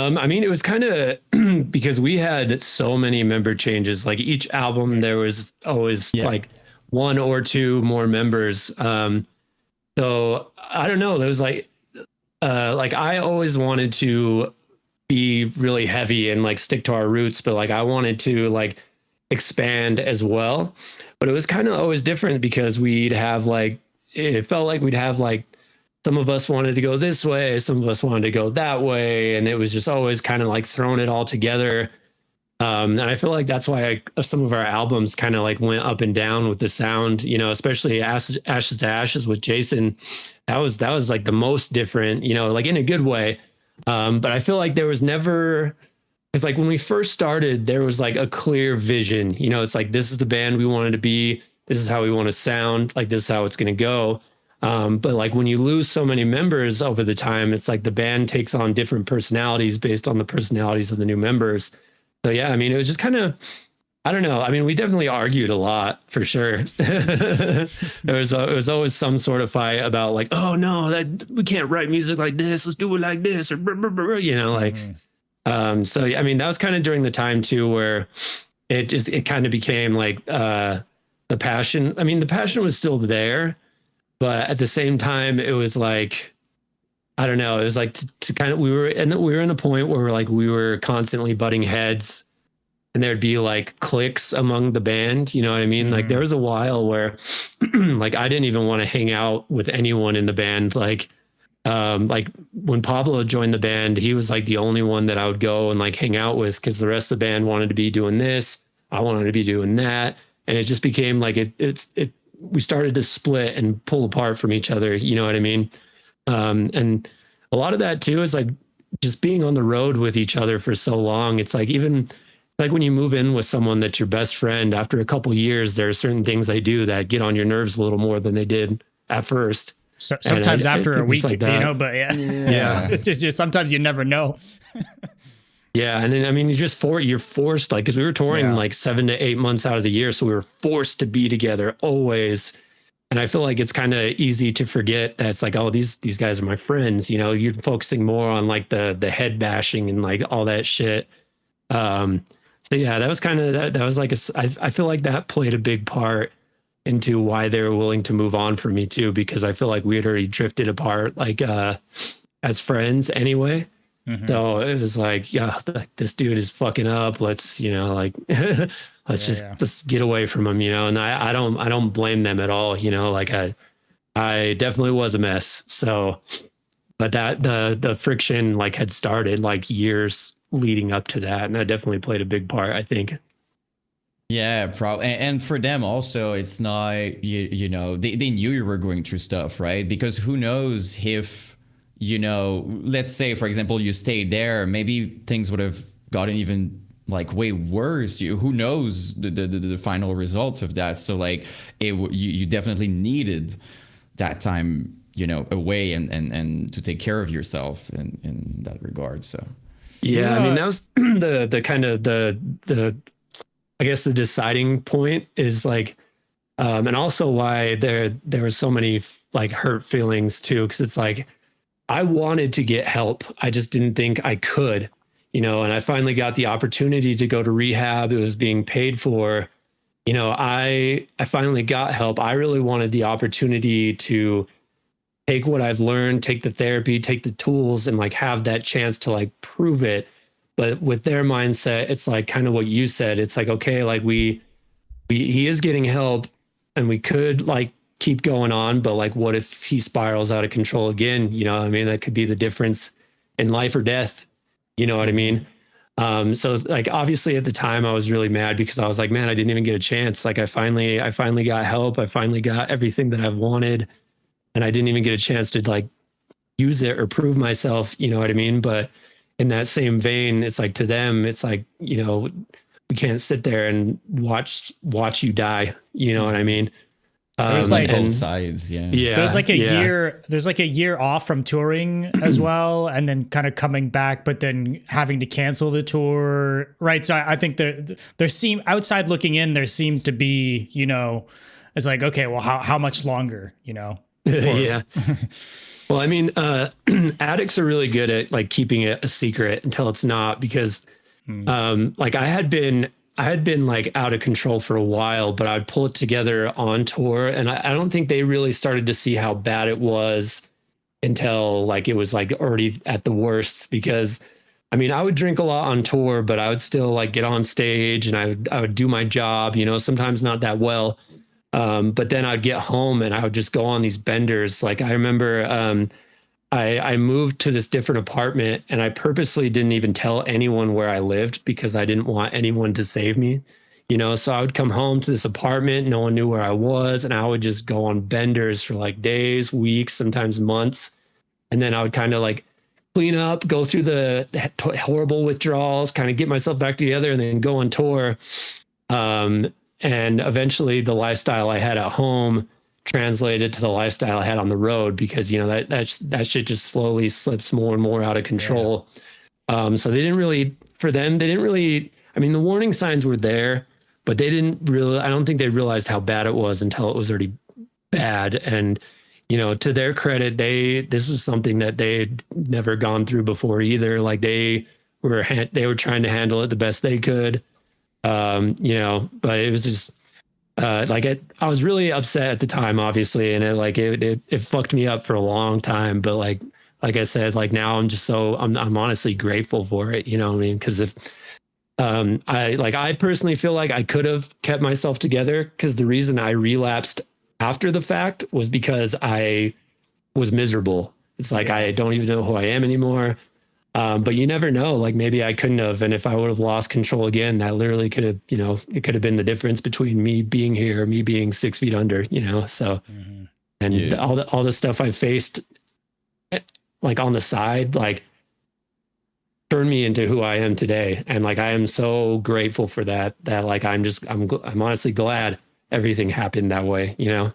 I mean, it was kind of because we had so many member changes. Like each album, there was always like one or two more members. So I don't know. There was like I always wanted to be really heavy and like stick to our roots, but like I wanted to like expand as well. But it was kind of always different because we'd have like, it felt like we'd have like, some of us wanted to go this way, some of us wanted to go that way. And it was just always kind of like throwing it all together. And I feel like that's why some of our albums kind of like went up and down with the sound, you know, especially Ashes to Ashes with Jason. That was like the most different, you know, like in a good way. But I feel like there was never, because like when we first started, there was like a clear vision, you know, it's like, this is the band we wanted to be. This is how we want to sound. Like, this is how it's going to go. But like when you lose so many members over the time, it's like the band takes on different personalities based on the personalities of the new members. So yeah, I mean, it was just kind of, I don't know. I mean, we definitely argued a lot for sure. It was always some sort of fight about like, oh no, that we can't write music like this. Let's do it like this, or you know, like. So I mean, that was kind of during the time too where it kind of became like the passion. I mean, the passion was still there. But at the same time, it was like, I don't know, it was like to kind of, we were in a point where we were constantly butting heads and there'd be like cliques among the band. You know what I mean? Like there was a while where like I didn't even want to hang out with anyone in the band. Like when Pablo joined the band, he was like the only one that I would go and like hang out with because the rest of the band wanted to be doing this. I wanted to be doing that. And it just became like we started to split and pull apart from each other. You know what I mean? And a lot of that too is like just being on the road with each other for so long. It's like, even like when you move in with someone that's your best friend, after a couple of years, there are certain things they do that get on your nerves a little more than they did at first. So, sometimes after a week, like you know, but yeah. It's just sometimes you never know. Yeah. And then, I mean, you're forced, like, cause we were touring like 7 to 8 months out of the year. So we were forced to be together always. And I feel like it's kind of easy to forget that it's like, oh, these guys are my friends. You know, you're focusing more on like the head bashing and like all that shit. So yeah, that was kind of, that was like, I feel like that played a big part into why they were willing to move on for me too, because I feel like we had already drifted apart, like, as friends anyway. So it was like, yeah, this dude is fucking up. Let's, you know, like, let's just get away from him, you know? And I don't blame them at all. You know, like I definitely was a mess. So, but that the friction like had started like years leading up to that. And that definitely played a big part, I think. Yeah, probably. And for them also, it's not, you know, they knew you were going through stuff, right? Because who knows if, you know, let's say, for example, you stayed there, maybe things would have gotten even like way worse. Who knows the final results of that? So like you definitely needed that time, you know, away and to take care of yourself in that regard. So yeah, I mean, that was the kind of the I guess the deciding point is like, and also why there were so many like hurt feelings too, because it's like I wanted to get help. I just didn't think I could, you know, and I finally got the opportunity to go to rehab. It was being paid for, you know, I finally got help. I really wanted the opportunity to take what I've learned, take the therapy, take the tools, and like have that chance to like prove it. But with their mindset, it's like kind of what you said. It's like, okay, like he is getting help and we could like keep going on, but like, what if he spirals out of control again? You know what I mean? That could be the difference in life or death. You know what I mean? So like, obviously at the time I was really mad because I was like, man, I didn't even get a chance. Like I finally got help. I finally got everything that I've wanted and I didn't even get a chance to like use it or prove myself. You know what I mean? But in that same vein, it's like to them, it's like, you know, we can't sit there and watch you die. You know what I mean? There's like both sides. Yeah. There's like a year off from touring as well. And then kind of coming back, but then having to cancel the tour. Right. So I think there seem outside looking in, there seemed to be, you know, it's like, okay, well, how much longer, you know? Yeah. Well, I mean, addicts are really good at like keeping it a secret until it's not, because like I had been like out of control for a while, but I'd pull it together on tour, and I don't think they really started to see how bad it was until like it was like already at the worst. Because I mean, I would drink a lot on tour, but I would still like get on stage and I would do my job, you know, sometimes not that well. But then I'd get home and I would just go on these benders. Like I remember I moved to this different apartment, and I purposely didn't even tell anyone where I lived because I didn't want anyone to save me, you know? So I would come home to this apartment, no one knew where I was, and I would just go on benders for like days, weeks, sometimes months. And then I would kind of like clean up, go through the horrible withdrawals, kind of get myself back together, and then go on tour. And eventually the lifestyle I had at home translated to the lifestyle I had on the road, because, you know, that shit just slowly slips more and more out of control. So they didn't really, I mean, the warning signs were there, but they didn't really, I don't think they realized how bad it was until it was already bad. And, you know, to their credit, this was something that they had never gone through before either. Like they were trying to handle it the best they could. You know, but it was just like I was really upset at the time, obviously, and it fucked me up for a long time. But like I said, like now I'm honestly grateful for it. You know what I mean? Because if I personally feel like I could have kept myself together, because the reason I relapsed after the fact was because I was miserable. It's like I don't even know who I am anymore. But you never know, like maybe I couldn't have. And if I would have lost control again, that literally could have, you know, it could have been the difference between me being here, me being 6 feet under, you know? So, and all the stuff I faced, like on the side, like turned me into who I am today. And like, I am so grateful for that like, I'm honestly glad everything happened that way, you know?